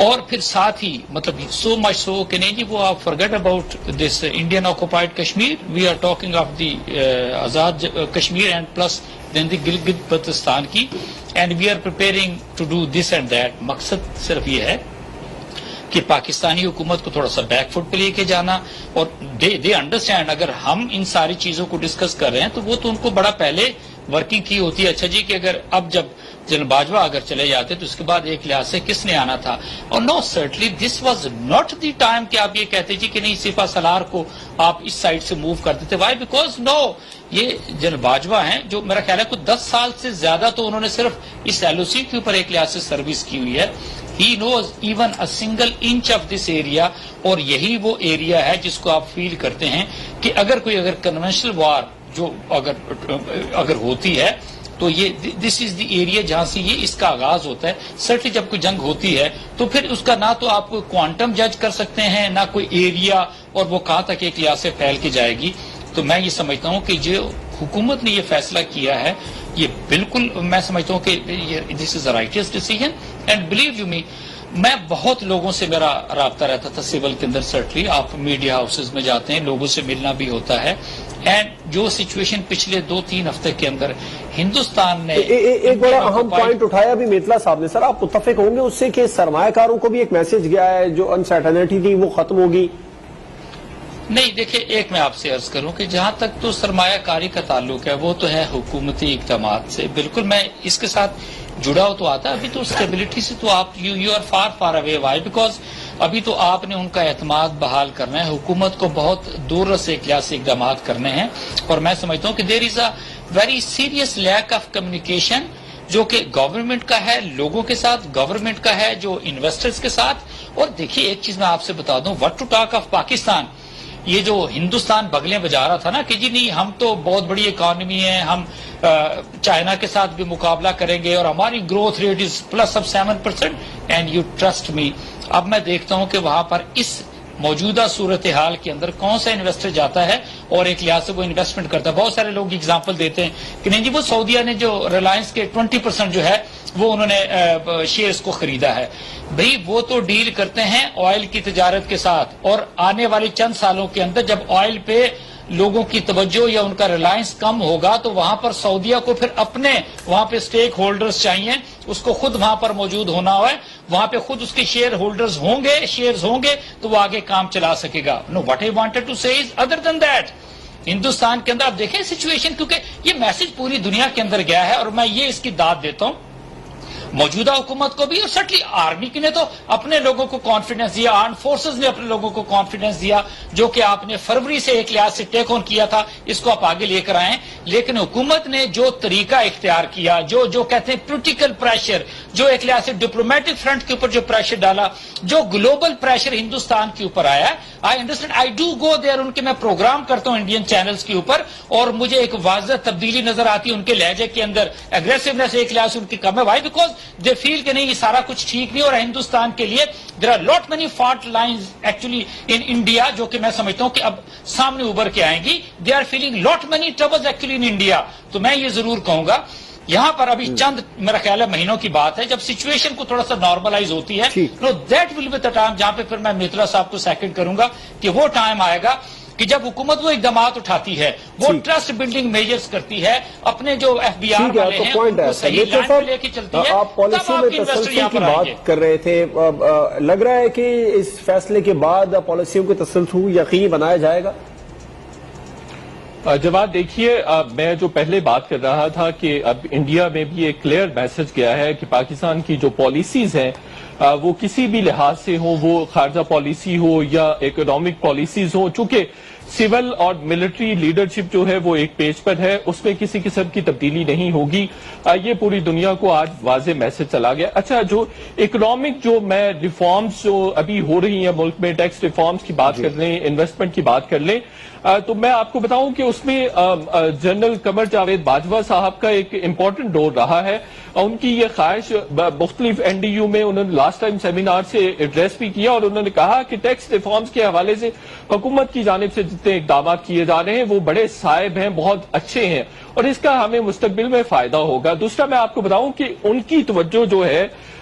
اور پھر ساتھ ہی مطلب سو مچ سو کہ نہیں جی وہ آپ forget about this Indian occupied Kashmir, we are talking of the Azad Kashmir and plus then the Gilgit Baltistan کی, and we are preparing to do this and that. مقصد صرف یہ ہے کہ پاکستانی حکومت کو تھوڑا سا بیک فٹ پہ لے کے جانا, اور دے انڈرسٹینڈ اگر ہم ان ساری چیزوں کو ڈسکس کر رہے ہیں تو وہ تو ان کو بڑا پہلے ورکنگ کی ہوتی ہے. اچھا جی کہ اگر اب جب جنرل باجوہ اگر چلے جاتے تو اس کے بعد ایک لحاظ سے کس نے آنا تھا, اور no certainly this was not the time کہ آپ یہ کہتے جی کہ نہیں سپہ سالار کو آپ اس سائڈ سے موو کر دیتے. وائی بیکاز نو, یہ جنرل باجوہ ہیں جو میرا خیال ہے کوئی 10 سال سے زیادہ تو انہوں نے صرف اس ایل او سی کے اوپر ایک لحاظ سے سروس کی ہوئی ہے. He knows even a single inch of this area, اور یہی وہ ایریا ہے جس کو آپ فیل کرتے ہیں کہ اگر کنونشنل وار جو اگر ہوتی ہے تو یہ دس از دی ایریا جہاں سے یہ اس کا آغاز ہوتا ہے. سرٹنلی جب کوئی جنگ ہوتی ہے تو پھر اس کا نہ تو آپ کوئی کوانٹم جج کر سکتے ہیں نہ کوئی ایریا, اور وہ کہاں تک ایک لحاظ سے پھیل کے جائے گی. تو میں یہ سمجھتا ہوں کہ جو حکومت نے یہ فیصلہ کیا ہے یہ بالکل میں سمجھتا ہوں کہ this is a righteous decision. And believe you me, میں بہت لوگوں سے میرا رابطہ رہتا تھا سول کے اندر. سرٹنلی آپ میڈیا ہاؤسز میں جاتے ہیں, لوگوں سے ملنا بھی ہوتا ہے, اینڈ جو سچویشن پچھلے 2-3 ہفتے کے اندر ہندوستان نے ایک بڑا اہم پوائنٹ اٹھایا بھی میتلا صاحب نے. سر آپ متفق ہوں گے اس سے کہ سرمایہ کاروں کو بھی ایک میسج گیا ہے جو انسرٹنٹی تھی وہ ختم ہوگی؟ نہیں دیکھیں, ایک میں آپ سے عرض کروں کہ جہاں تک تو سرمایہ کاری کا تعلق ہے وہ تو ہے حکومتی اقدامات سے, بالکل میں اس کے ساتھ جڑا ہو تو آتا. ابھی تو اسٹیبلٹی سے تو آپ you are far away. Why because ابھی تو آپ نے ان کا اعتماد بحال کرنا ہے, حکومت کو بہت دور رس سے اقدامات کرنے ہیں, اور میں سمجھتا ہوں کہ there is a very serious lack of communication جو کہ گورنمنٹ کا ہے لوگوں کے ساتھ, گورنمنٹ کا ہے جو انویسٹرز کے ساتھ. اور دیکھیے ایک چیز میں آپ سے بتا دوں, what to talk of Pakistan, یہ جو ہندوستان بغلیں بجا رہا تھا نا کہ جی نہیں ہم تو بہت بڑی اکانومی ہے, ہم چائنا کے ساتھ بھی مقابلہ کریں گے اور ہماری growth rate is +7%, and you trust me. اب میں دیکھتا ہوں کہ وہاں پر اس موجودہ صورتحال کے اندر کون سا انویسٹر جاتا ہے اور ایک لحاظ سے وہ انویسٹمنٹ کرتا ہے. بہت سارے لوگ اگزامپل دیتے ہیں کہ نہیں جی وہ سعودیہ نے جو ریلائنس کے 20% جو ہے وہ انہوں نے شیئرز کو خریدا ہے. بھئی وہ تو ڈیل کرتے ہیں آئل کی تجارت کے ساتھ, اور آنے والے چند سالوں کے اندر جب آئل پہ لوگوں کی توجہ یا ان کا ریلائنس کم ہوگا تو وہاں پر سعودیہ کو پھر اپنے وہاں پہ اسٹیک ہولڈرز چاہیے, اس کو خود وہاں پر موجود ہونا ہے, وہاں پہ خود اس کے شیئر ہولڈرز ہوں گے, شیئرز ہوں گے تو وہ آگے کام چلا سکے گا. No what I wanted to say is other than that Hindustan کے اندر آپ دیکھیں سچویشن, کیونکہ یہ میسج پوری دنیا کے اندر گیا ہے, اور میں یہ اس کی داد دیتا ہوں موجودہ حکومت کو بھی, اور سٹلی آرمی نے تو اپنے لوگوں کو کانفیڈنس دیا, آرم فورسز نے اپنے لوگوں کو کانفیڈنس دیا, جو کہ آپ نے فروری سے ایک لحاظ سے ٹیک آن کیا تھا, اس کو آپ آگے لے کر آئیں. لیکن حکومت نے جو طریقہ اختیار کیا, جو کہتے ہیں پولیٹیکل پریشر, جو ایک لحاظ سے ڈپلومیٹک فرنٹ کے اوپر جو پریشر ڈالا, جو گلوبل پریشر ہندوستان کے اوپر آیا, I understand, I do go there, ان کے میں پروگرام کرتا ہوں انڈین چینلز کے اوپر, اور مجھے ایک واضح تبدیلی نظر آتی ہے ان کے لہجے کے اندر, اگریسونیس ایک لحاظ سے ان کی کم ہے. وائی بیکاز دے فیل کہ نہیں یہ سارا کچھ ٹھیک نہیں, اور ہندوستان کے لیے there are lot many fault lines actually in India, جو کہ میں سمجھتا ہوں کہ اب سامنے ابھر کے آئیں گی. They are feeling lot many troubles actually in India. تو میں یہ ضرور کہوں گا یہاں پر ابھی چند میرا خیال ہے مہینوں کی بات ہے جب سچویشن کو تھوڑا سا نارملائز ہوتی ہے, no that will be the time جہاں پہ پھر میں میتلا صاحب کو سیکنڈ کروں گا کہ وہ ٹائم آئے گا کہ جب حکومت وہ اقدامات اٹھاتی ہے, وہ ٹرسٹ بلڈنگ میجرز کرتی ہے, اپنے جو ایف بی آر والے ہیں ان کو صحیح لائن پہ لے کے چلتی ہے, آپ پالیسی میں تسلسل کی بات کر رہے تھے, لگ رہا ہے کہ اس فیصلے کے بعد پالیسیوں کے تسلسل یقینی بنایا جائے گا؟ جواد دیکھیے, میں جو پہلے بات کر رہا تھا کہ اب انڈیا میں بھی ایک کلیئر میسج گیا ہے کہ پاکستان کی جو پالیسیز ہیں وہ کسی بھی لحاظ سے ہوں, وہ خارجہ پالیسی ہو یا اکنامک پالیسیز ہوں, چونکہ سول اور ملٹری لیڈرشپ جو ہے وہ ایک پیج پر ہے, اس میں کسی قسم کی تبدیلی نہیں ہوگی. یہ پوری دنیا کو آج واضح میسج چلا گیا. اچھا, جو اکنامک جو میں ریفارمز جو ابھی ہو رہی ہیں ملک میں, ٹیکس ریفارمز کی بات کر لیں, انویسٹمنٹ کی بات کر لیں, تو میں آپ کو بتاؤں کہ اس میں جنرل قمر جاوید باجوہ صاحب کا ایک امپورٹنٹ رول رہا ہے. ان کی یہ خواہش مختلف این ڈی یو میں انہوں نے لاسٹ ٹائم سیمینار سے ایڈریس بھی کیا, اور انہوں نے کہا کہ ٹیکس ریفارمز کے حوالے سے حکومت کی جانب سے جتنے اقدامات کیے جا رہے ہیں وہ بڑے صائب ہیں, بہت اچھے ہیں, اور اس کا ہمیں مستقبل میں فائدہ ہوگا. دوسرا میں آپ کو بتاؤں کہ ان کی توجہ جو ہے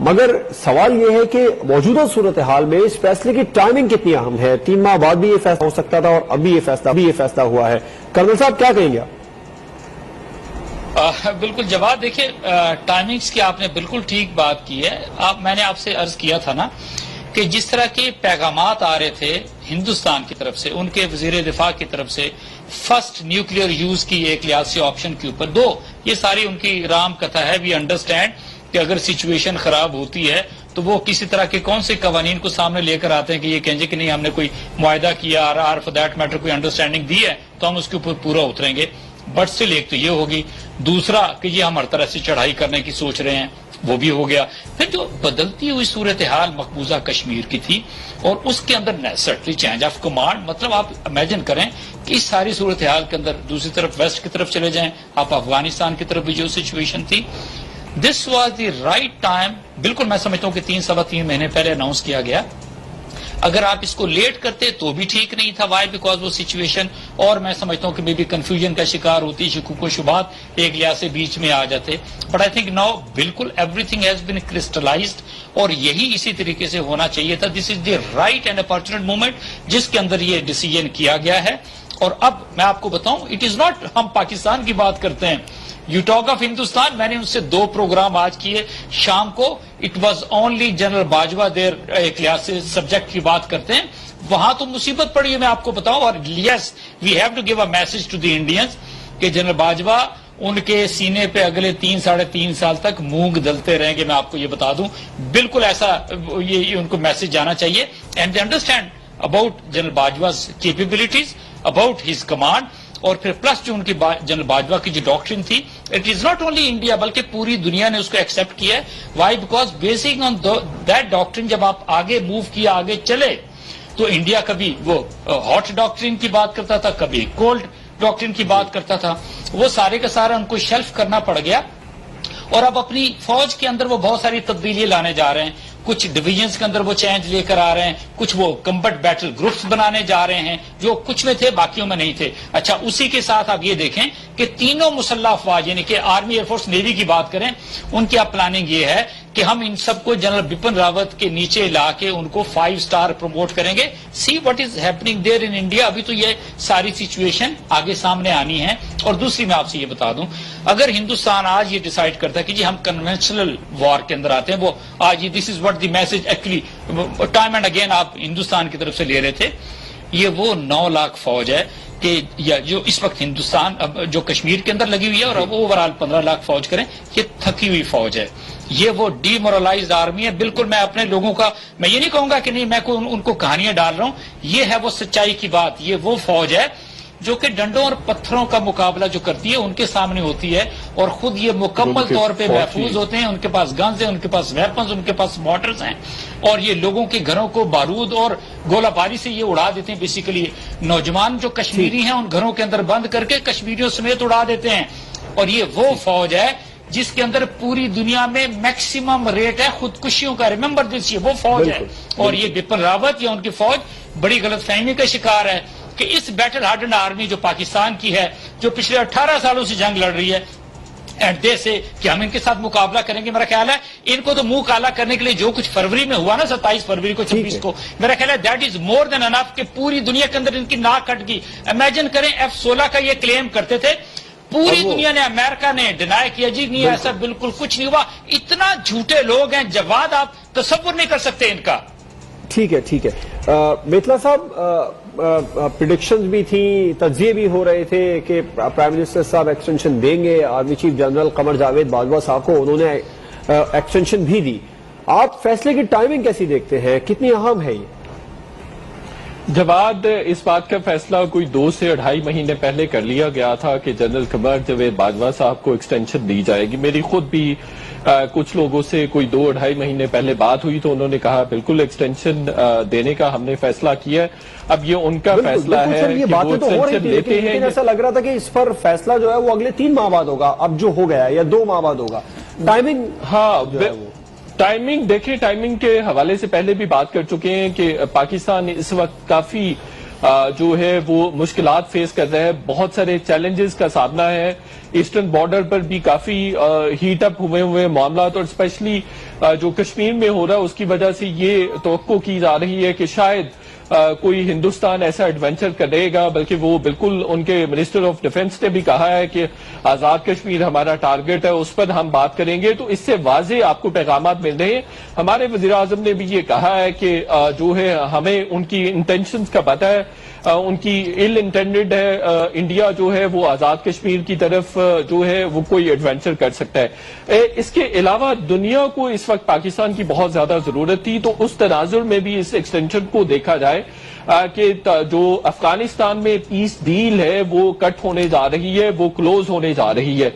مگر سوال یہ ہے کہ موجودہ صورتحال میں اس فیصلے کی ٹائمنگ کتنی اہم ہے؟ 3 ماہ بعد بھی یہ فیصلہ ہو سکتا تھا اور ابھی یہ فیصلہ ہوا ہے. کرنل صاحب کیا کہیں گے آپ؟ بالکل جواد، دیکھیں ٹائمنگز کی آپ نے بالکل ٹھیک بات کی ہے. میں نے آپ سے عرض کیا تھا نا کہ جس طرح کے پیغامات آ رہے تھے ہندوستان کی طرف سے، ان کے وزیر دفاع کی طرف سے فرسٹ نیوکلیئر یوز کی ایک لحاظ سے آپشن کے اوپر، یہ ساری ان کی رام کتھا ہے. وی انڈرسٹینڈ کہ اگر سچویشن خراب ہوتی ہے تو وہ کسی طرح کے کون سے قوانین کو سامنے لے کر آتے ہیں کہ یہ کہیں گے کہ نہیں ہم نے کوئی معاہدہ کیا اور فار دیٹ میٹر کوئی انڈرسٹینڈنگ دی ہے تو ہم اس کے اوپر پورا اتریں گے. بٹ اسٹل ایک تو یہ ہوگی، دوسرا کہ یہ ہم ہر طرح سے چڑھائی کرنے کی سوچ رہے ہیں، وہ بھی ہو گیا. پھر جو بدلتی ہوئی صورتحال مقبوضہ کشمیر کی تھی اور اس کے اندر سٹلی چینج آف کمانڈ، مطلب آپ امیجن کریں کہ اس ساری صورتحال کے اندر دوسری طرف ویسٹ کی طرف چلے جائیں آپ، افغانستان کی طرف بھی جو سچویشن تھی، this was the right time. بالکل میں سمجھتا ہوں کہ 3-3.25 مہینے پہلے اناؤنس کیا گیا. اگر آپ اس کو لیٹ کرتے تو بھی ٹھیک نہیں تھا. وائی بیکاز وہ سچویشن، اور میں سمجھتا ہوں کہ مے بی کنفیوژن کا شکار ہوتی، شکوک و شبہات ایک لحاظ سے بیچ میں آ جاتے. بٹ آئی تھنک ناؤ بالکل every thing has been crystallised, اور یہی اسی طریقے سے ہونا چاہیے تھا. دس از دی رائٹ اینڈ اپارچونیٹ مومنٹ جس کے اندر یہ ڈیسیژن کیا گیا ہے. اور اب میں آپ کو بتاؤں، اٹ از ناٹ ہم پاکستان کی بات کرتے ہیں، یو ٹاک آف ہندوستان. میں نے ان سے 2 پروگرام آج کیے شام کو. It was only General Bajwa there ایک لحاظ سے سبجیکٹ کی بات کرتے ہیں، وہاں تو مصیبت پڑی ہے میں آپ کو بتاؤں. اور yes we have to give a message to the Indians کہ جنرل باجوہ ان کے سینے پہ اگلے 3-3.5 سال تک مونگ دلتے رہیں گے. میں آپ کو یہ بتا دوں، بالکل ایسا یہ ان کو میسج جانا چاہیے. And they understand about General Bajwa's capabilities, about his command. اور پھر پلس جو ان کی جنرل باجوہ کی جو ڈاکٹرن تھی، it is not only India بلکہ پوری دنیا نے اس کو ایکسپٹ کیا ہے. Why because basing on that ڈاکٹرن جب آپ آگے موو کیا، آگے چلے، تو انڈیا کبھی وہ ہاٹ ڈاکٹرن کی بات کرتا تھا، کبھی کولڈ ڈاکٹرن کی بات کرتا تھا. وہ سارے کا سارا ان کو شیلف کرنا پڑ گیا. اور اب اپنی فوج کے اندر وہ بہت ساری تبدیلیاں لانے جا رہے ہیں. کچھ ڈویژنز کے اندر وہ چینج لے کر آ رہے ہیں، کچھ وہ کمبٹ بیٹل گروپس بنانے جا رہے ہیں جو کچھ میں تھے باقیوں میں نہیں تھے. اچھا، اسی کے ساتھ آپ یہ دیکھیں کہ تینوں مسلح افواج یعنی کہ آرمی، ایئر فورس، نیوی کی بات کریں، ان کی اب پلاننگ یہ ہے کہ ہم ان سب کو جنرل بپن راوت کے نیچے لا کے ان کو 5 سٹار پروموٹ کریں گے. See what is happening there in India. ابھی تو یہ ساری سچویشن آگے سامنے آنی ہے. اور دوسری میں آپ سے یہ بتا دوں، اگر ہندوستان آج یہ ڈیسائیڈ کرتا ہے کہ جی ہم کنونشنل وار کے اندر آتے ہیں، وہ آج this is what the message actually time and again آپ ہندوستان کی طرف سے لے رہے تھے، یہ وہ 9 لاکھ فوج ہے کہ جو اس وقت ہندوستان جو کشمیر کے اندر لگی ہوئی ہے، اور اب اوورال 15 لاکھ فوج کریں، یہ تھکی ہوئی فوج ہے. یہ وہ ڈی مورلائزڈ آرمی ہے. بالکل میں اپنے لوگوں کا، میں یہ نہیں کہوں گا کہ نہیں میں ان کو کہانیاں ڈال رہا ہوں، یہ ہے وہ سچائی کی بات. یہ وہ فوج ہے جو کہ ڈنڈوں اور پتھروں کا مقابلہ جو کرتی ہے ان کے سامنے ہوتی ہے، اور خود یہ مکمل طور پہ محفوظ ہوتے ہیں. ان کے پاس گنز ہیں، ان کے پاس ویپنز، ان کے پاس مارٹرز ہیں، اور یہ لوگوں کے گھروں کو بارود اور گولہ باری سے یہ اڑا دیتے ہیں. بیسیکلی نوجوان جو کشمیری ہیں ان گھروں کے اندر بند کر کے کشمیریوں سمیت اڑا دیتے ہیں. اور یہ وہ فوج ہے جس کے اندر پوری دنیا میں میکسیمم ریٹ ہے خودکشیوں کا. ریممبر دس، یہ وہ فوج ہے. اور یہ بپن راوت یا ان کی فوج بڑی غلط فہمی کا شکار ہے کہ اس بیٹل ہارڈنڈ آرمی جو پاکستان کی ہے، جو پچھلے 18 سالوں سے جنگ لڑ رہی ہے، اینڈ دے سے کہ ہم ان کے ساتھ مقابلہ کریں گے. میرا خیال ہے ان کو تو منہ کالا کرنے کے لیے جو کچھ فروری میں ہوا نا، 27 فروری کو 26 کو، میرا خیال ہے دیٹ از مور دین انف کہ پوری دنیا کے اندر ان کی ناک کٹ گئی. امیجن کریں F-16 کا یہ کلیم کرتے تھے، پوری دنیا نے، امریکہ نے ڈینائی کیا، جی نہیں ایسا بالکل کچھ نہیں ہوا. اتنا جھوٹے لوگ ہیں جواد، آپ تصور نہیں کر سکتے ان کا. ٹھیک ہے ٹھیک ہے. میتلا صاحب، پریڈکشنز بھی تھیں، تجزیے بھی ہو رہے تھے کہ پرائم منسٹر صاحب ایکسٹینشن دیں گے. Army chief general Qamar Javed Bajwa صاحب کو انہوں نے ایکسٹینشن بھی دی. آپ فیصلے کی ٹائمنگ کیسی دیکھتے ہیں؟ کتنی اہم ہے یہ؟ جواد، اس بات کا فیصلہ کوئی 2 سے 2.5 مہینے پہلے کر لیا گیا تھا کہ جنرل قمر جاوید باجوہ صاحب کو ایکسٹینشن دی جائے گی. میری خود بھی کچھ لوگوں سے کوئی 2-2.5 مہینے پہلے بات ہوئی تو انہوں نے کہا بالکل ایکسٹینشن دینے کا ہم نے فیصلہ کیا ہے. اب یہ ان کا فیصلہ ہے کہ وہ ایکسٹینشن لیتے ہیں. ایسا لگ رہا تھا کہ اس پر فیصلہ جو ہے وہ اگلے 3 ماہ بعد ہوگا، اب جو ہو گیا ہے، یا 2 ماہ بعد ہوگا. ٹائمنگ، ہاں ٹائمنگ دیکھیں، ٹائمنگ کے حوالے سے پہلے بھی بات کر چکے ہیں کہ پاکستان اس وقت کافی جو ہے وہ مشکلات فیس کر رہا ہے, بہت سارے چیلنجز کا سامنا ہے. ایسٹرن بارڈر پر بھی کافی ہیٹ اپ ہوئے معاملات, اور اسپیشلی جو کشمیر میں ہو رہا ہے اس کی وجہ سے یہ توقع کی جا رہی ہے کہ شاید کوئی ہندوستان ایسا ایڈونچر کرے گا, بلکہ وہ بالکل ان کے منسٹر آف ڈیفنس نے بھی کہا ہے کہ آزاد کشمیر ہمارا ٹارگٹ ہے, اس پر ہم بات کریں گے. تو اس سے واضح آپ کو پیغامات مل رہے ہیں. ہمارے وزیر اعظم نے بھی یہ کہا ہے کہ جو ہے ہمیں ان کی انٹینشنز کا پتہ ہے, ان کی ایل انٹینڈڈ ہے, انڈیا جو ہے وہ آزاد کشمیر کی طرف جو ہے وہ کوئی ایڈونچر کر سکتا ہے. اس کے علاوہ دنیا کو اس وقت پاکستان کی بہت زیادہ ضرورت تھی, تو اس تناظر میں بھی اس ایکسٹینشن کو دیکھا جائے کہ جو افغانستان میں پیس ڈیل ہے وہ کٹ ہونے جا رہی ہے, وہ کلوز ہونے جا رہی ہے,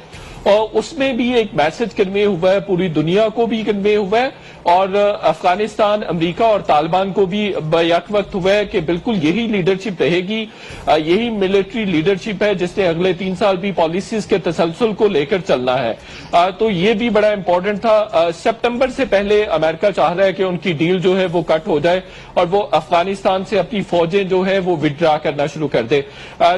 اور اس میں بھی ایک میسج کنوے ہوا ہے, پوری دنیا کو بھی کنوے ہوا ہے, اور افغانستان, امریکہ اور طالبان کو بھی بیک وقت ہوا ہے کہ بالکل یہی لیڈرشپ رہے گی, یہی ملٹری لیڈرشپ ہے جس نے اگلے 3 سال بھی پالیسیز کے تسلسل کو لے کر چلنا ہے. تو یہ بھی بڑا امپورٹنٹ تھا. سپٹمبر سے پہلے امریکہ چاہ رہا ہے کہ ان کی ڈیل جو ہے وہ کٹ ہو جائے اور وہ افغانستان سے اپنی فوجیں جو ہے وہ وڈرا کرنا شروع کر دے.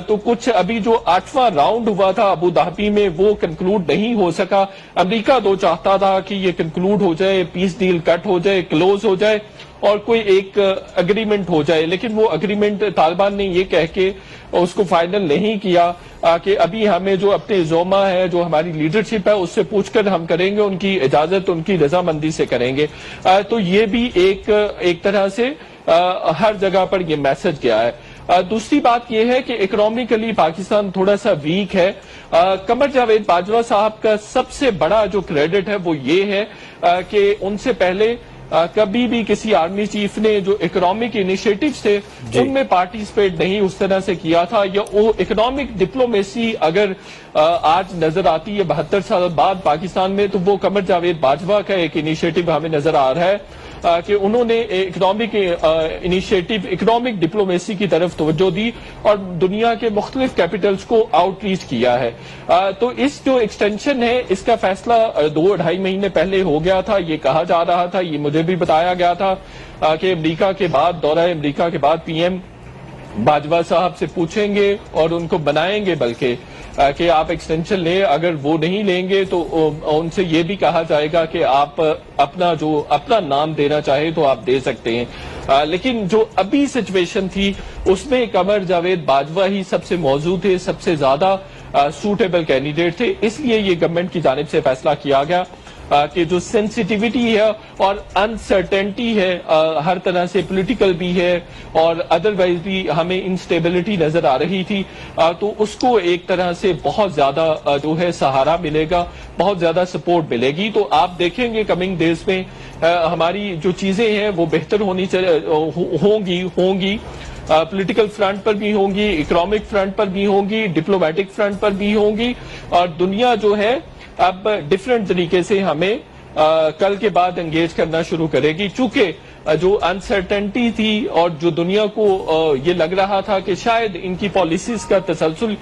تو کچھ ابھی جو 8واں راؤنڈ ہوا تھا ابو دھابی میں وہ کنکلوڈ نہیں ہو سکا. امریکہ تو چاہتا تھا کہ یہ کنکلوڈ ہو جائے, پیس ڈیل کٹ ہو جائے, کلوز ہو جائے اور کوئی ایک اگریمنٹ ہو جائے, لیکن وہ اگریمنٹ طالبان نے یہ کہہ کے اس کو فائنل نہیں کیا کہ ابھی ہمیں جو اپنے زوما ہے, جو ہماری لیڈرشپ ہے, اس سے پوچھ کر ہم کریں گے, ان کی اجازت, ان کی رضامندی سے کریں گے. تو یہ بھی ایک طرح سے ہر جگہ پر یہ میسج گیا ہے. دوسری بات یہ ہے کہ اکنامکلی پاکستان تھوڑا سا ویک ہے. قمر جاوید باجوہ صاحب کا سب سے بڑا جو کریڈٹ ہے وہ یہ ہے کہ ان سے پہلے کبھی بھی کسی آرمی چیف نے جو اکنامک انیشیٹوز تھے ان میں پارٹیسپیٹ نہیں اس طرح سے کیا تھا, یا وہ اکنامک ڈپلومیسی اگر آج نظر آتی ہے 72 سال بعد پاکستان میں, تو وہ قمر جاوید باجوہ کا ایک انیشیٹو ہمیں نظر آ رہا ہے کہ انہوں نے اکنامک انیشیٹو, اکنامک ڈپلومیسی کی طرف توجہ دی اور دنیا کے مختلف کیپٹلز کو آؤٹ ریچ کیا ہے. تو اس جو ایکسٹینشن ہے اس کا فیصلہ 2-2.5 مہینے پہلے ہو گیا تھا. یہ کہا جا رہا تھا, یہ مجھے بھی بتایا گیا تھا کہ امریکہ کے بعد, دورہ امریکہ کے بعد پی ایم باجوہ صاحب سے پوچھیں گے اور ان کو بنائیں گے بلکہ کہ آپ ایکسٹینشن لیں. اگر وہ نہیں لیں گے تو ان سے یہ بھی کہا جائے گا کہ آپ اپنا نام دینا چاہے تو آپ دے سکتے ہیں. لیکن جو ابھی سچویشن تھی اس میں قمر جاوید باجوہ ہی سب سے موزوں تھے, سب سے زیادہ سوٹیبل کینڈیڈیٹ تھے. اس لیے یہ گورنمنٹ کی جانب سے فیصلہ کیا گیا کہ جو سینسیٹیوٹی ہے اور انسرٹینٹی ہے, ہر طرح سے پولیٹیکل بھی ہے اور ادروائز بھی ہمیں انسٹیبلٹی نظر آ رہی تھی, تو اس کو ایک طرح سے بہت زیادہ جو ہے سہارا ملے گا, بہت زیادہ سپورٹ ملے گی. تو آپ دیکھیں گے کمنگ ڈیز میں ہماری جو چیزیں ہیں وہ بہتر ہوں گی. پولیٹیکل فرنٹ پر بھی ہوں گی, اکنامک فرنٹ پر بھی ہوں گی, ڈپلومیٹک فرنٹ پر بھی ہوں گی, اور دنیا جو ہے اب ڈفرینٹ طریقے سے ہمیں کل کے بعد انگیج کرنا شروع کرے گی. چونکہ جو انسرٹنٹی تھی اور جو دنیا کو یہ لگ رہا تھا کہ شاید ان کی پالیسیز کا تسلسل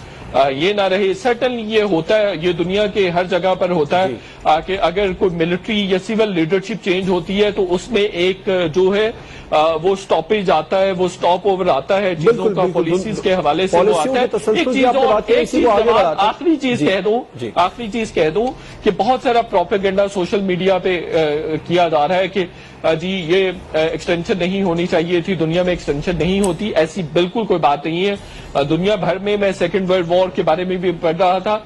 یہ نہ رہے, سرٹنلی یہ ہوتا ہے, یہ دنیا کے ہر جگہ پر ہوتا ہے کہ اگر کوئی ملٹری یا سول لیڈرشپ چینج ہوتی ہے تو اس میں ایک جو ہے وہ سٹاپیج آتا ہے, وہ سٹاپ اوور آتا ہے چیزوں کا, پالیسیز کے حوالے سے وہ آتا ہے. ایک چیز آخری چیز کہہ دوں کہ بہت سارا پروپیگنڈا سوشل میڈیا پہ کیا جا رہا ہے کہ جی یہ ایکسٹینشن نہیں ہونی چاہیے تھی, دنیا میں ایکسٹینشن نہیں ہوتی. ایسی بالکل کوئی بات نہیں ہے. دنیا بھر میں سیکنڈ ورلڈ وار کے بارے میں بھی پڑھ رہا تھا,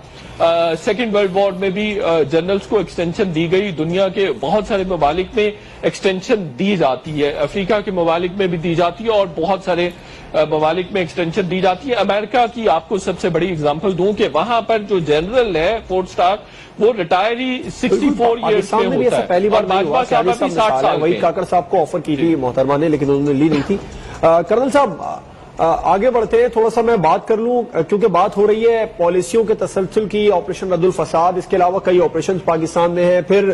سیکنڈ ورلڈ وار میں بھی جنرلز کو ایکسٹینشن دی گئی. دنیا کے بہت سارے ممالک میں ایکسٹینشن دی جاتی ہے, افریقہ کے ممالک میں بھی دی جاتی ہے اور بہت سارے ممالک میں ایکسٹینشن دی جاتی ہے. امریکہ کی آپ کو سب سے بڑی اگزامپل دوں کہ وہاں پر جو جنرل ہے 4 سٹار وہ ریٹائری 64 ایئرس میں ہوتا ہے, پہلی بار باجوہ صاحب ابھی 60 سال وہی کاکڑ صاحب کو آفر کی تھی محترمہ نے, لیکن انہوں نے لی نہیں تھی. کرنل صاحب آگے بڑھتے ہیں, تھوڑا سا میں بات کر لوں کیونکہ بات ہو رہی ہے پالیسیوں کے تسلسل کی, آپریشن رد الفساد, اس کے علاوہ کئی آپریشن پاکستان میں ہیں, پھر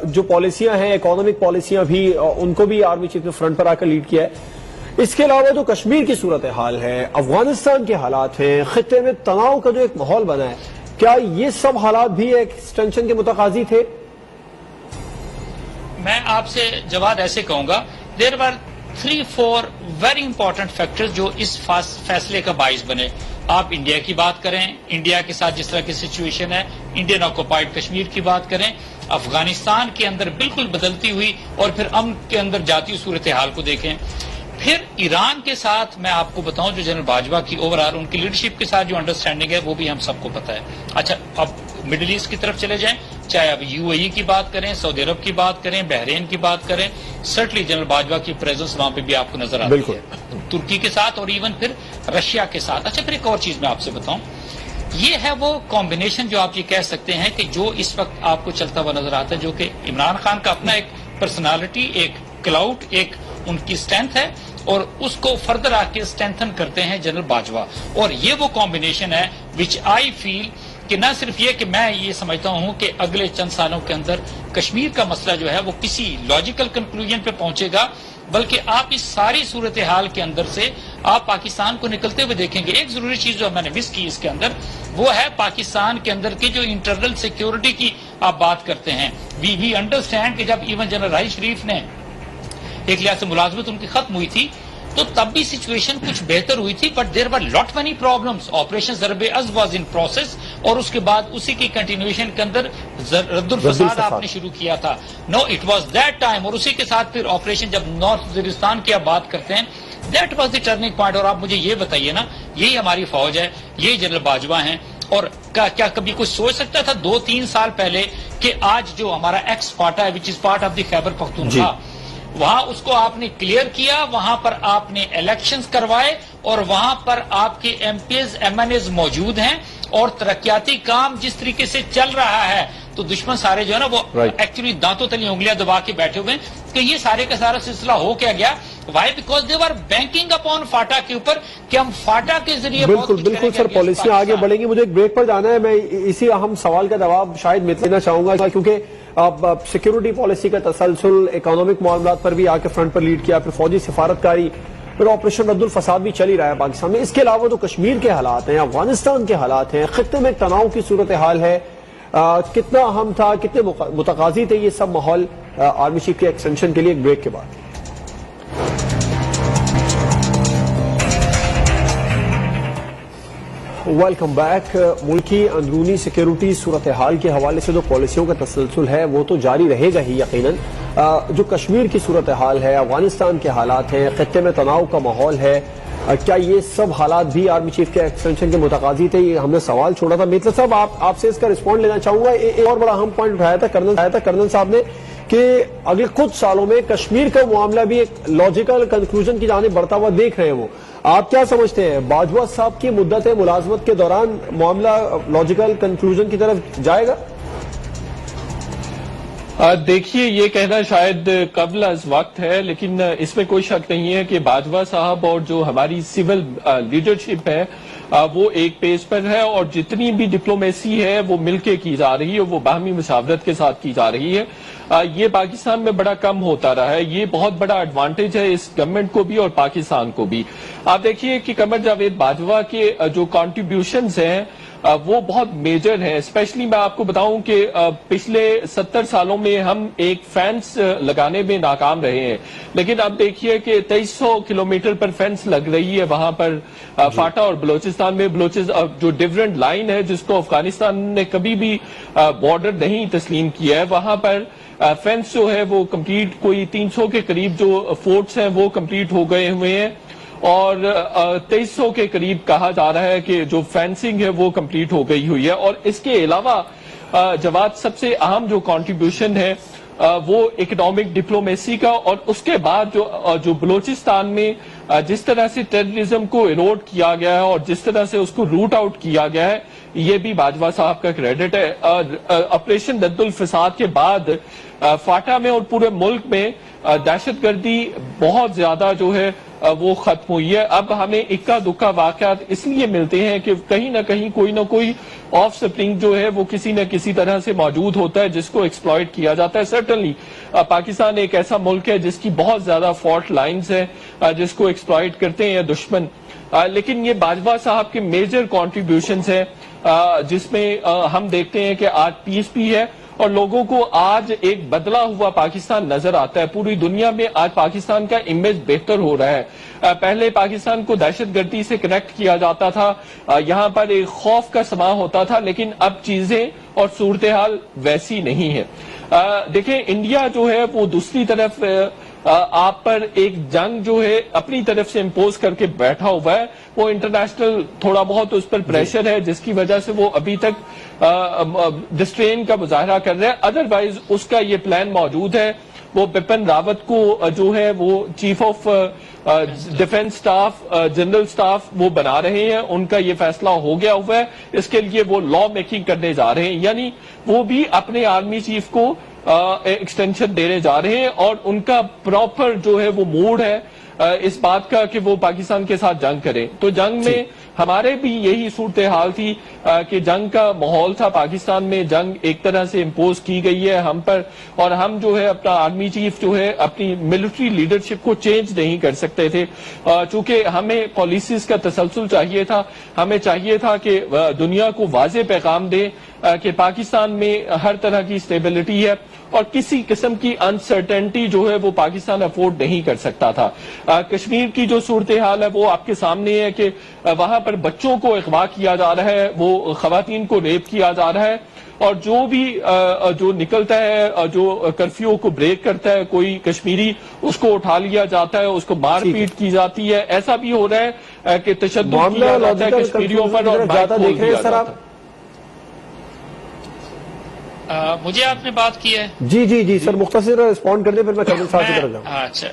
جو پالیسیاں ہیں اکانومک پالیسیاں بھی, ان کو بھی آرمی چیف نے فرنٹ پر آ کر لیڈ کیا ہے. اس کے علاوہ جو کشمیر کی صورتحال ہے, افغانستان کے حالات ہیں, خطے میں تناؤ کا جو ایک ماحول بنا ہے, کیا یہ سب حالات بھی ایک ایکسٹینشن کے متقاضی تھے؟ میں آپ سے جواد ایسے کہوں گا, دیر بار 3-4 ویری امپورٹنٹ فیکٹرز جو اس فیصلے کا باعث بنے. آپ انڈیا کی بات کریں, انڈیا کے ساتھ جس طرح کی سچویشن ہے, انڈین آکوپائڈ کشمیر کی بات کریں, افغانستان کے اندر بالکل بدلتی ہوئی اور پھر امن کے اندر جاتی ہوئی صورتحال کو دیکھیں, پھر ایران کے ساتھ میں آپ کو بتاؤں جو جنرل باجوہ کی اوورآل ان کی لیڈرشپ کے ساتھ جو انڈرسٹینڈنگ ہے وہ بھی ہم سب کو پتہ ہے. اچھا, اب مڈل ایسٹ کی طرف چلے جائیں, چاہے اب UAE کی بات کریں, سعودی عرب کی بات کریں, بحرین کی بات کریں, سرٹنلی جنرل باجوہ کی پریزنس وہاں پہ بھی آپ کو نظر آتی ہے, ترکی کے ساتھ اور ایون پھر رشیا کے ساتھ. اچھا, پھر ایک اور چیز میں آپ سے بتاؤں, یہ ہے وہ کمبینیشن جو آپ یہ کہہ سکتے ہیں کہ جو اس وقت آپ کو چلتا ہوا نظر آتا ہے, جو کہ عمران خان کا اپنا ایک پرسنالٹی, ایک کلاؤٹ, ایک ان کی اسٹرینتھ ہے, اور اس کو فردر آ کے اسٹرینتھن کرتے ہیں جنرل باجوہ. اور یہ وہ کمبینیشن ہے وچ آئی فیل کہ نہ صرف یہ کہ میں یہ سمجھتا ہوں کہ اگلے چند سالوں کے اندر کشمیر کا مسئلہ جو ہے وہ کسی لاجیکل کنکلوژن پہ پہنچے گا, بلکہ آپ اس ساری صورتحال کے اندر سے آپ پاکستان کو نکلتے ہوئے دیکھیں گے. ایک ضروری چیز جو میں نے مس کی اس کے اندر وہ ہے پاکستان کے اندر کی جو انٹرنل سیکیورٹی کی آپ بات کرتے ہیں. وی انڈرسٹینڈ کہ جب ایون جنرل راحیل شریف نے ایک لحاظ سے ملازمت ان کی ختم ہوئی تھی تو تب بھی سچویشن کچھ بہتر ہوئی تھی, but there were lot many problems. Operation ضرب از واز ان پروسیس, اور اس کے بعد اسی کی کنٹینیوشن کے اندر رد الفساد آپ نے شروع کیا تھا. نو اٹ واز دیٹ ٹائم, اور اسی کے ساتھ پھر آپریشن جب نارتھ وزیرستان کی آپ بات کرتے ہیں, that was the turning point. اور آپ مجھے یہ بتائیے نا, یہی ہماری فوج ہے, یہی جنرل باجوہ ہیں, اور کیا کبھی کوئی سوچ سکتا تھا 2-3 سال پہلے کہ آج جو ہمارا ایکس فاٹا ہے وچ is part of the Khyber Pakhtunkhwa, وہاں اس کو آپ نے کلیئر کیا, وہاں پر آپ نے الیکشنز کروائے, اور وہاں پر آپ کے MPs MNAs موجود ہیں, اور ترقیاتی کام جس طریقے سے چل رہا ہے تو دشمن سارے جو ہے نا وہ ایکچولی دانتوں تلی انگلیاں دبا کے بیٹھے ہوئے ہیں کہ یہ سارے کا سارا سلسلہ ہو کیا گیا. Why because they are banking upon FATA کے اوپر کہ ہم فاٹا کے ذریعے بالکل سر پالیسیاں آگے بڑھیں گی. مجھے ایک بریک پر جانا ہے, میں اسی اہم سوال کا جواب شاید میں دینا چاہوں گا کیونکہ اب سیکیورٹی پالیسی کا تسلسل, اکنامک معاملات پر بھی آ کے فرنٹ پر لیڈ کیا, پھر فوجی سفارتکاری, پھر آپریشن رد الفساد بھی چل ہی رہا ہے پاکستان میں. اس کے علاوہ تو کشمیر کے حالات ہیں, افغانستان کے حالات ہیں, خطے میں تناؤ کی صورتحال ہے, کتنا اہم تھا, کتنے متقاضی تھے یہ سب ماحول آرمی چیف کے ایکسٹینشن کے لیے. ایک بریک کے بعد ویلکم بیک. ملکی اندرونی سیکیورٹی صورتحال کے حوالے سے جو پالیسیوں کا تسلسل ہے وہ تو جاری رہے گا ہی یقیناً. جو کشمیر کی صورتحال ہے, افغانستان کے حالات ہیں, خطے میں تناؤ کا ماحول ہے, کیا یہ سب حالات بھی آرمی چیف کے ایکسٹینشن کے متقاضی تھے؟ یہ ہم نے سوال چھوڑا تھا. میتلا صاحب آپ سے اس کا رسپونڈ لینا چاہوں گا. ایک اور بڑا اہم پوائنٹ اٹھایا تھا کرنل صاحب نے کہ اگلے کچھ سالوں میں کشمیر کا معاملہ بھی ایک لاجیکل کنکلوژن کی جانب بڑھتا ہوا دیکھ رہے ہیں. وہ آپ کیا سمجھتے ہیں, باجوہ صاحب کی مدت ملازمت کے دوران معاملہ لاجیکل کنکلوژن کی طرف جائے گا؟ دیکھیے, یہ کہنا شاید قبل از وقت ہے, لیکن اس میں کوئی شک نہیں ہے کہ باجوہ صاحب اور جو ہماری سول لیڈرشپ ہے وہ ایک پیس پر ہے, اور جتنی بھی ڈپلومیسی ہے وہ مل کے کی جا رہی ہے, وہ باہمی مشاورت کے ساتھ کی جا رہی ہے. یہ پاکستان میں بڑا کم ہوتا رہا ہے. یہ بہت بڑا ایڈوانٹیج ہے اس گورنمنٹ کو بھی اور پاکستان کو بھی. آپ دیکھیے کہ قمر جاوید باجوہ کے جو کنٹریبیوشنز ہیں وہ بہت میجر ہیں. اسپیشلی میں آپ کو بتاؤں کہ پچھلے 70 سالوں میں ہم ایک فینس لگانے میں ناکام رہے ہیں, لیکن اب دیکھیے کہ 2300 کلومیٹر پر فینس لگ رہی ہے وہاں پر فاٹا اور بلوچستان میں. جو ڈیفرنٹ لائن ہے جس کو افغانستان نے کبھی بھی بارڈر نہیں تسلیم کیا ہے, وہاں پر فینس جو ہے وہ کمپلیٹ, کوئی 300 کے قریب جو فورٹس ہیں وہ کمپلیٹ ہو گئے ہوئے ہیں, اور 2300 کے قریب کہا جا رہا ہے کہ جو فینسنگ ہے وہ کمپلیٹ ہو گئی ہوئی ہے. اور اس کے علاوہ جواد سب سے اہم جو کنٹریبیوشن ہے وہ اکنامک ڈپلومیسی کا, اور اس کے بعد جو بلوچستان میں جس طرح سے ٹیررزم کو ایروڈ کیا گیا ہے اور جس طرح سے اس کو روٹ آؤٹ کیا گیا ہے, یہ بھی باجوہ صاحب کا کریڈٹ ہے. آپریشن رد الفساد کے بعد فاٹا میں اور پورے ملک میں دہشت گردی بہت زیادہ جو ہے وہ ختم ہوئی ہے. اب ہمیں اکا دکا واقعات اس لیے ملتے ہیں کہ کہیں نہ کہیں کوئی نہ کوئی آف سپرنگ جو ہے وہ کسی نہ کسی طرح سے موجود ہوتا ہے جس کو ایکسپلائٹ کیا جاتا ہے. سرٹنلی پاکستان ایک ایسا ملک ہے جس کی بہت زیادہ فالٹ لائنز ہیں جس کو ایکسپلائٹ کرتے ہیں دشمن, لیکن یہ باجوہ صاحب کے میجر کنٹریبیوشنز ہیں جس میں ہم دیکھتے ہیں کہ آج پیس بھی ہے, اور لوگوں کو آج ایک بدلا ہوا پاکستان نظر آتا ہے. پوری دنیا میں آج پاکستان کا امیج بہتر ہو رہا ہے. پہلے پاکستان کو دہشت گردی سے کنیکٹ کیا جاتا تھا, یہاں پر ایک خوف کا سما ہوتا تھا, لیکن اب چیزیں اور صورتحال ویسی نہیں ہے. دیکھیں انڈیا جو ہے وہ دوسری طرف آپ پر ایک جنگ جو ہے اپنی طرف سے امپوز کر کے بیٹھا ہوا ہے. وہ انٹرنیشنل تھوڑا بہت اس پر پریشر ہے جس کی وجہ سے وہ ابھی تک ڈسٹرین کا مظاہرہ کر رہے ہیں. ادروائز اس کا یہ پلان موجود ہے. وہ بپن راوت کو جو ہے وہ chief of defence staff, general staff وہ بنا رہے ہیں. ان کا یہ فیصلہ ہو گیا ہوا ہے. اس کے لیے وہ لا میکنگ کرنے جا رہے ہیں, یعنی وہ بھی اپنے آرمی چیف کو ایکسٹینشن دینے جا رہے ہیں. اور ان کا پراپر جو ہے وہ موڈ ہے اس بات کا کہ وہ پاکستان کے ساتھ جنگ کریں. تو جنگ میں ہمارے بھی یہی صورتحال تھی کہ جنگ کا ماحول تھا پاکستان میں. جنگ ایک طرح سے امپوز کی گئی ہے ہم پر, اور ہم جو ہے اپنا آرمی چیف جو ہے اپنی ملٹری لیڈرشپ کو چینج نہیں کر سکتے تھے, چونکہ ہمیں پالیسیز کا تسلسل چاہیے تھا. ہمیں چاہیے تھا کہ دنیا کو واضح پیغام دے کہ پاکستان میں ہر طرح کی اسٹیبلٹی ہے اور کسی قسم کی انسرٹینٹی جو ہے وہ پاکستان افورڈ نہیں کر سکتا تھا. کشمیر کی جو صورتحال ہے وہ آپ کے سامنے ہے کہ وہاں پر بچوں کو اغوا کیا جا رہا ہے, وہ خواتین کو ریپ کیا جا رہا ہے, اور جو بھی جو نکلتا ہے, جو کرفیو کو بریک کرتا ہے کوئی کشمیری, اس کو اٹھا لیا جاتا ہے, اس کو مار پیٹ کی جاتی ہے. ایسا بھی ہو رہا ہے کہ تشدد کیا جاتا ہے کشمیریوں پر اور بائک کھول دیا جاتا ہے. مجھے آپ نے بات کی ہے. جی سر مختصر رسپونڈ کر دیں پھر میں کرنل صاحب کی طرف جاؤں. اچھا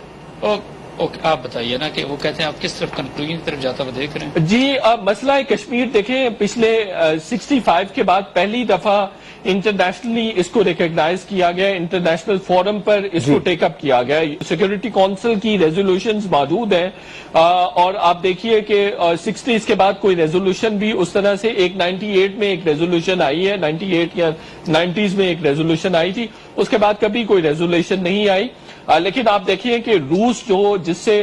اوکے, آپ بتائیے نا کہ وہ کہتے ہیں آپ کس طرف کنکلوژن کی طرف جاتا ہوا دیکھ رہے ہیں. جی مسئلہ کشمیر دیکھیں پچھلے 65 کے بعد پہلی دفعہ انٹرنیشنلی اس کو ریکگنائز کیا گیا, انٹرنیشنل فورم پر اس کو ٹیک اپ کیا گیا. سیکورٹی کونسل کی ریزولوشنز موجود ہیں, اور آپ دیکھیے کہ 60s کے بعد کوئی ریزولوشن بھی اس طرح سے ایک 98 میں ایک ریزولوشن آئی ہے, 98 یا 90s میں ایک ریزولوشن آئی تھی, اس کے بعد کبھی کوئی ریزولوشن نہیں آئی. لیکن آپ دیکھیے کہ روس جو جس سے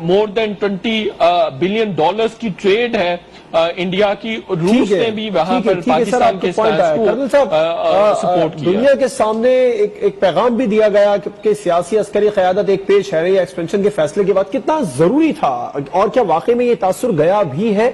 مور دین $20 بلین کی ٹریڈ ہے انڈیا کی, روس نے بھی وہاں پر پاکستان کے سپورٹ کیا. دنیا کے سامنے ایک پیغام بھی دیا گیا کہ سیاسی عسکری قیادت ایک پیش ہے رہی ایکسپینشن کے فیصلے کے بعد. کتنا ضروری تھا, اور کیا واقعی میں یہ تاثر گیا بھی ہے؟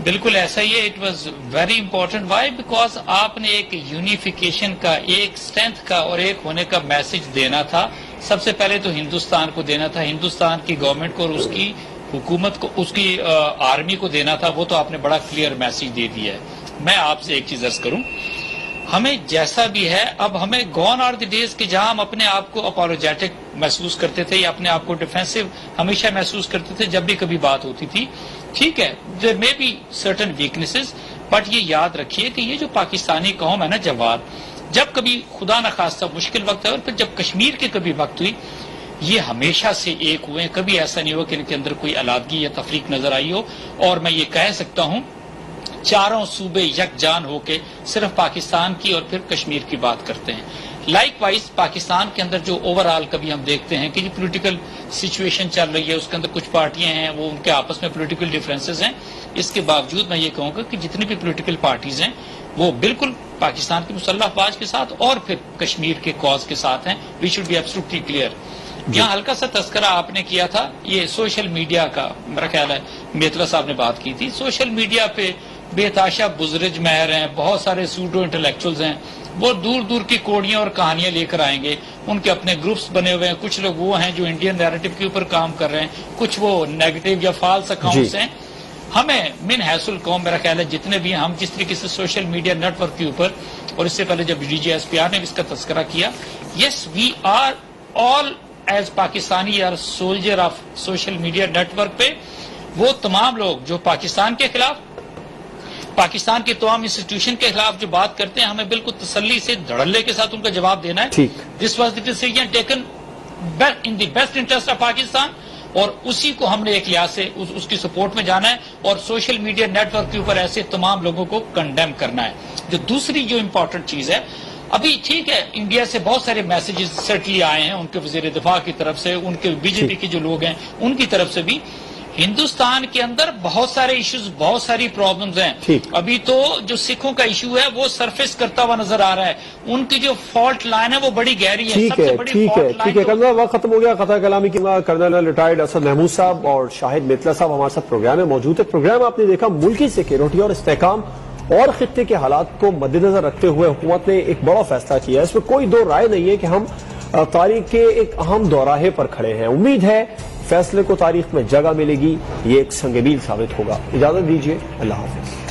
بالکل ایسا ہی ہے. It was very important. Why? Because آپ نے ایک یونیفیکیشن کا, ایک اسٹرینتھ کا اور ایک ہونے کا میسج دینا تھا. سب سے پہلے تو ہندوستان کو دینا تھا, ہندوستان کی گورنمنٹ کو اور اس کی حکومت کو, اس کی آرمی کو دینا تھا. وہ تو آپ نے بڑا کلیئر میسج دے دیا ہے. میں آپ سے ایک چیز عرض کروں, ہمیں جیسا بھی ہے اب ہمیں گون آر دی ڈیز کہ جہاں ہم اپنے آپ کو اپولوجیٹک محسوس کرتے تھے یا اپنے آپ کو ڈیفینسو ہمیشہ محسوس کرتے تھے جب بھی کبھی بات ہوتی تھی. ٹھیک ہے, there may be certain weaknesses, but یہ یاد رکھیے کہ یہ جو پاکستانی قوم ہے نا جواد, جب کبھی خدا نخواستہ مشکل وقت ہے اور پھر جب کشمیر کے کبھی وقت ہوئی, یہ ہمیشہ سے ایک ہوئے. کبھی ایسا نہیں ہوا کہ ان کے اندر کوئی علادگی یا تفریق نظر آئی ہو. اور میں یہ کہہ سکتا ہوں چاروں صوبے یکجان ہو کے صرف پاکستان کی اور پھر کشمیر کی بات کرتے ہیں. لائک وائز پاکستان کے اندر جو اوور آل کبھی ہم دیکھتے ہیں کہ یہ پولیٹیکل سچویشن چل رہی ہے, اس کے اندر کچھ پارٹیاں ہیں وہ ان کے آپس میں پولیٹیکل ڈیفرنسز ہیں. اس کے باوجود میں یہ کہوں گا کہ جتنی بھی پولیٹیکل پارٹیز ہیں وہ بالکل پاکستان کی مسلح افواج کے ساتھ اور پھر کشمیر کے کاز کے ساتھ ہیں. We should be absolutely clear. یہاں ہلکا سا تذکرہ آپ نے کیا تھا یہ سوشل میڈیا کا, میرا خیال ہے میترا صاحب نے بات کی تھی. سوشل میڈیا پہ بے تاشا بزرج مہر ہیں, بہت سارے سوڈو انٹلیکچوئلز ہیں, وہ دور دور کی کوڑیاں اور کہانیاں لے کر آئیں گے. ان کے اپنے گروپس بنے ہوئے ہیں. کچھ لوگ وہ ہیں جو انڈین نیریٹو کے اوپر کام کر رہے ہیں, کچھ وہ نیگیٹو یا فالس اکاؤنٹس ہیں. ہمیں من حیث القوم میرا خیال ہے جتنے بھی ہم جس طریقے سے سوشل میڈیا نیٹ ورک کے اوپر, اور اس سے پہلے جب D G S P R نے اس کا تذکرہ کیا, yes we are all as Pakistani are soldier of social media network پہ. وہ تمام لوگ جو پاکستان کے خلاف, پاکستان کے تمام انسٹیٹیوشن کے خلاف جو بات کرتے ہیں, ہمیں بالکل تسلی سے دھڑلے کے ساتھ ان کا جواب دینا ہے. This was the decision taken in the best interest of Pakistan, اور اسی کو ہم نے ایک لحاظ سے اس کی سپورٹ میں جانا ہے اور سوشل میڈیا نیٹ ورک کے اوپر ایسے تمام لوگوں کو کنڈیم کرنا ہے. جو دوسری جو امپورٹنٹ چیز ہے, ابھی ٹھیک ہے انڈیا سے بہت سارے میسیجز سرٹلی آئے ہیں ان کے وزیر دفاع کی طرف سے, ان کے بی جے پی کے جو لوگ ہیں ان کی طرف سے بھی, ہندوستان کے اندر بہت سارے ایشوز، بہت ساری پرابلمز ہیں. ٹھیک. ابھی تو جو سکھوں کا ایشو ہے وہ سرفیس کرتا ہوا نظر آ رہا ہے. ان کی جو فالٹ لائن ہے وہ بڑی گہری ہے. ٹھیک ہے ٹھیک ہے ٹھیک ہے. کرنل وقت ختم ہو گیا. قطع کلامی کی کرنل ریٹائرڈ اسد محمود صاحب اور شاہد میتلا صاحب ہمارے ساتھ پروگرام میں موجود ہے. پروگرام آپ نے دیکھا ملکی سیکیورٹی اور استحکام اور خطے کے حالات کو مد نظر رکھتے ہوئے حکومت نے ایک بڑا فیصلہ کیا ہے. اس میں کوئی دو رائے نہیں ہے کہ ہم تاریخ کے ایک اہم دوراہے پر کھڑے ہیں. امید ہے فیصلے کو تاریخ میں جگہ ملے گی. یہ ایک سنگ میل ثابت ہوگا. اجازت دیجیے. اللہ حافظ.